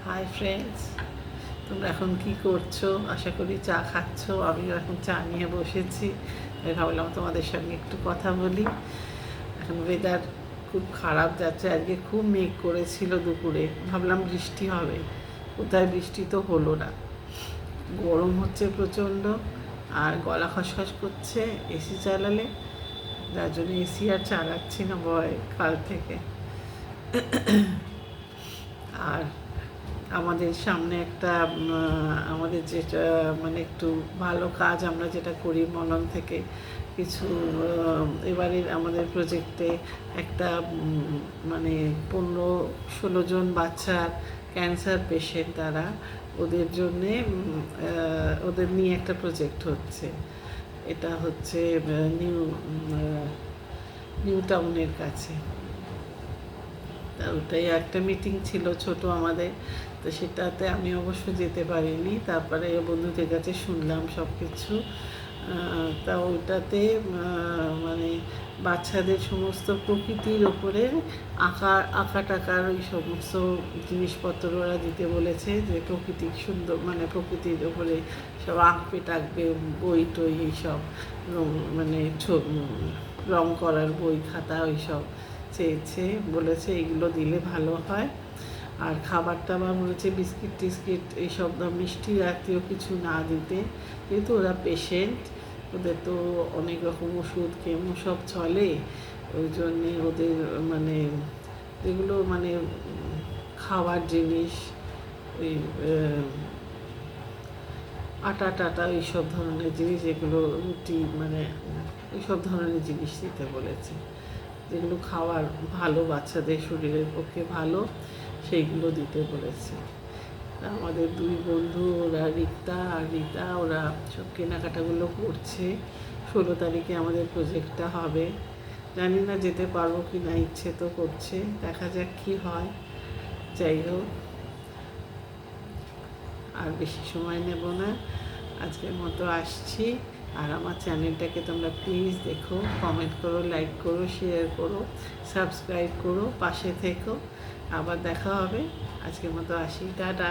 Hi friends, তোমরা এখন কি করছো? আশা করি চা খাচ্ছো। আমিও এখন চা নিয়ে বসেছি। আমি ভাবলাম তোমাদের সঙ্গে একটু কথা বলি। এখন ওয়েদার খুব খারাপ যাচ্ছে। আজকে খুব মেঘ করেছিল দুপুরে, ভাবলাম বৃষ্টি হবে, কোথায় বৃষ্টি তো হলো না। গরম হচ্ছে প্রচণ্ড, আর গলা খসখস করছে এসি চালালে, যার জন্য এসি আর চালাচ্ছি না ভয় কাল থেকে। আর আমাদের সামনে একটা আমাদের যেটা মানে একটু ভালো কাজ আমরা যেটা করি মনন থেকে কিছু, এবারে আমাদের প্রজেক্টে একটা মানে 15-16 জন বাচ্চার ক্যান্সার পেশেন্ট, তারা ওদের জন্যে ওদের নিয়ে একটা প্রজেক্ট হচ্ছে। এটা হচ্ছে নিউ টাউনের কাছে। তা ওটাই একটা মিটিং ছিল ছোট আমাদের, তো সেটাতে আমি অবশ্য যেতে পারিনি। তারপরে বন্ধুদের কাছে শুনলাম সব কিছু। তা ওইটাতে মানে বাচ্চাদের সমস্ত প্রকৃতির ওপরে আঁকা টাকার ওই সমস্ত জিনিসপত্র ওরা দিতে বলেছে, যে প্রকৃতির সুন্দর মানে প্রকৃতির ওপরে সব আঁকবে টাকবে, বই টই এইসব মানে রং করার বই খাতা ওইসব চেয়েছে, বলেছে এগুলো দিলে ভালো হয়। আর খাবার টাবার বলেছে বিস্কিট টিস্কিট এইসব মিষ্টি জাতীয় কিছু না দিতে, যেহেতু ওরা পেশেন্ট, ওদের তো অনেক রকম ওষুধ কেমো সব চলে। ওই জন্যে ওদের মানে যেগুলো মানে খাওয়ার জিনিস, ওই আটা টাটা এইসব ধরনের জিনিস, যেগুলো রুটি মানে এইসব ধরনের জিনিস দিতে বলেছে, যেগুলো খাওয়ার ভালো, বাচ্চাদের শরীরের পক্ষে ভালো, সেইগুলো দিতে বলেছে। আমাদের দুই বন্ধু, ওরা রিক্তা আর রীতা, ওরা সব কেনাকাটাগুলো করছে। 16 তারিখে আমাদের প্রজেক্টটা হবে। জানি না যেতে পারবো কি না, ইচ্ছে তো করছে, দেখা যাক কি হয়। যাই হোক, আর বেশি সময় নেব না, আজকের মতো আসছি। আর আমার চ্যানেলটাকে তোমরা প্লিজ দেখো, কমেন্ট করো, লাইক করো, শেয়ার করো, সাবস্ক্রাইব করো, পাশে থেকো। আবার দেখা হবে। আজকের মতো আসি, টাটা।